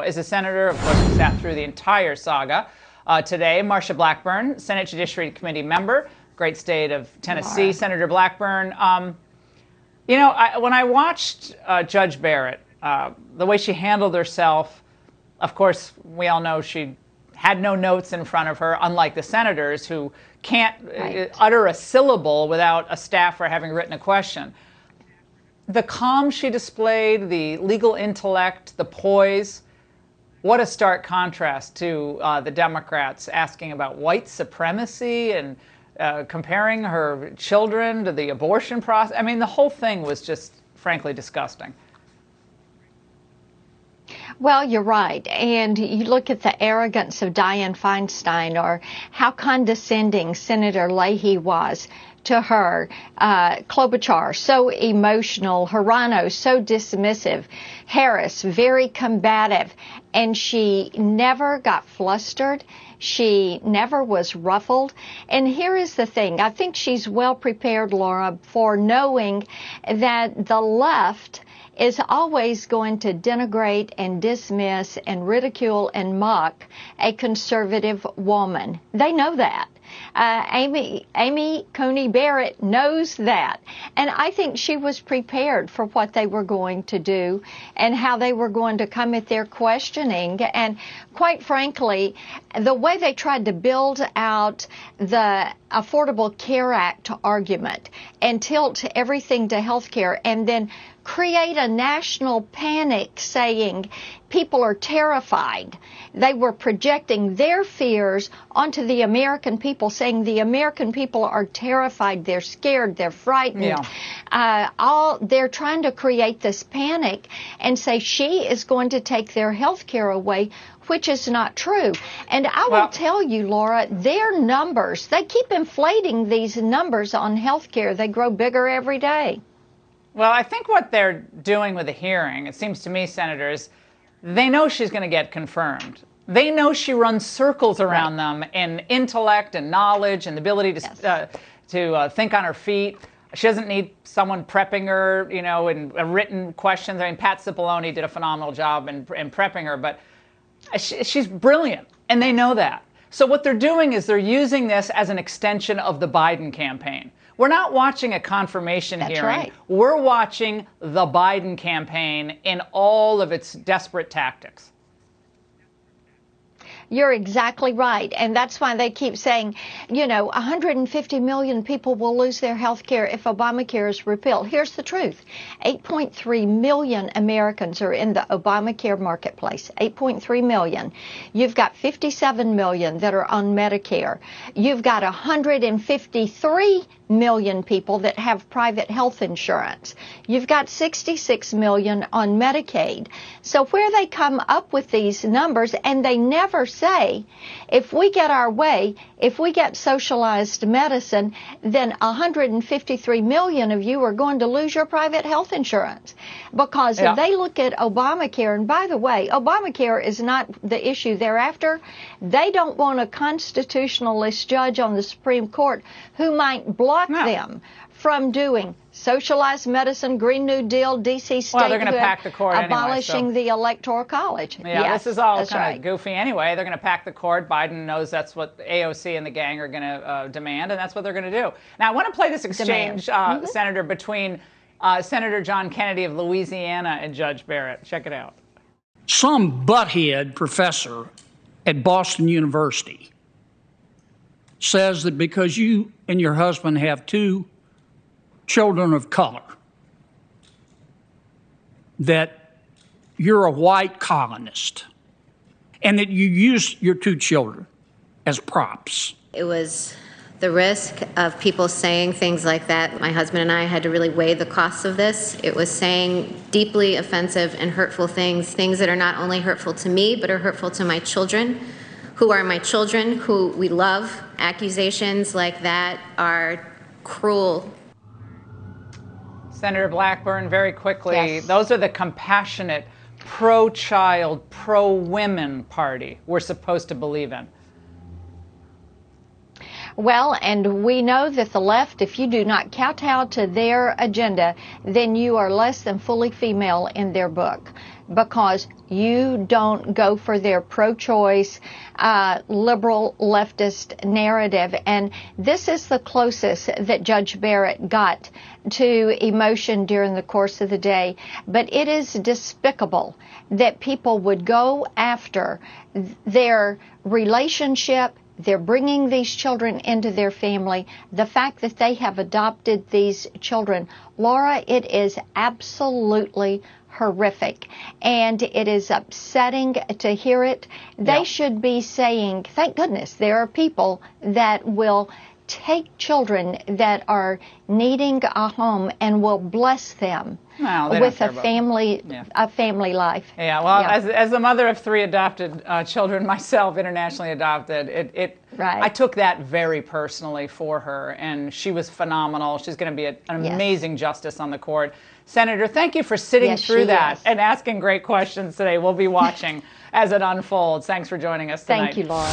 is a senator, of course, who sat through the entire saga. Today, Marsha Blackburn, Senate Judiciary Committee member, great state of Tennessee. Senator Blackburn, when I watched Judge Barrett, the way she handled herself, of course, we all know she had no notes in front of her, unlike the senators who can't utter a syllable without a staffer having written a question. The calm she displayed, the legal intellect, the poise, what a stark contrast to the Democrats asking about white supremacy and comparing her children to the abortion process. I mean, the whole thing was just, frankly, disgusting. Well, you're right. And you look at the arrogance of Dianne Feinstein, or how condescending Senator Leahy was to her. Klobuchar, so emotional. Hirano, so dismissive. Harris, very combative. And she never got flustered. She never was ruffled. And here is the thing. I think she's well prepared, Laura, for knowing that the left is always going to denigrate and dismiss and ridicule and mock a conservative woman. They know that. Amy Coney Barrett knows that. And I think she was prepared for what they were going to do and how they were going to come at their questioning. And quite frankly, the way they tried to build out the Affordable Care Act argument and tilt everything to health care and then create a national panic saying people are terrified. They were projecting their fears onto the American people, saying the American people are terrified, they're scared, they're frightened. They're trying to create this panic and say she is going to take their health care away, which is not true. And I will tell you, Laura, their numbers, they keep inflating these numbers on health care. They grow bigger every day. Well, I think what they're doing with the hearing, it seems to me, senators, they know she's going to get confirmed. They know she runs circles around them in intellect and knowledge and the ability to think on her feet. She doesn't need someone prepping her, in written questions. I mean, Pat Cipollone did a phenomenal job in prepping her, but she's brilliant, and they know that. So what they're doing is they're using this as an extension of the Biden campaign. We're not watching a confirmation hearing. Right. We're watching the Biden campaign in all of its desperate tactics. You're exactly right. And that's why they keep saying, 150 million people will lose their health care if Obamacare is repealed. Here's the truth. 8.3 million Americans are in the Obamacare marketplace. 8.3 million. You've got 57 million that are on Medicare. You've got 153 million people that have private health insurance. You've got 66 million on Medicaid. So where they come up with these numbers, and they never say, if we get our way, if we get socialized medicine, then 153 million of you are going to lose your private health insurance. Because if they look at Obamacare, and by the way, Obamacare is not the issue thereafter. They don't want a constitutionalist judge on the Supreme Court who might block them from doing socialized medicine, Green New Deal, D.C. statehood, well, they're going to pack the court abolishing anyway, the Electoral College. This is all kind of goofy anyway. They're going to pack the court. Biden knows that's what AOC and the gang are going to demand, and that's what they're going to do. Now, I want to play this exchange, Senator, between Senator John Kennedy of Louisiana and Judge Barrett. Check it out. Some butthead professor at Boston University says that because you and your husband have two children of color, that you're a white colonist and that you use your two children as props. It was the risk of people saying things like that. My husband and I had to really weigh the costs of this. It was saying deeply offensive and hurtful things that are not only hurtful to me, but are hurtful to my children, who are my children, who we love. Accusations like that are cruel. Senator Blackburn, very quickly, those are the compassionate, pro-child, pro-women party we're supposed to believe in. Well, and we know that the left, if you do not kowtow to their agenda, then you are less than fully female in their book. because you don't go for their pro-choice, liberal leftist narrative. And this is the closest that Judge Barrett got to emotion during the course of the day. But it is despicable that people would go after their relationship. They're bringing these children into their family. The fact that they have adopted these children, Laura, it is absolutely horrific, and it is upsetting to hear it. They should be saying, thank goodness there are people that will take children that are needing a home and will bless them with a family life. Yeah, well, as the mother of 3 adopted children myself, internationally adopted, I took that very personally for her, and she was phenomenal. She's going to be an amazing justice on the court. Senator, thank you for sitting through that and asking great questions today. We'll be watching as it unfolds. Thanks for joining us tonight. Thank you, Laura.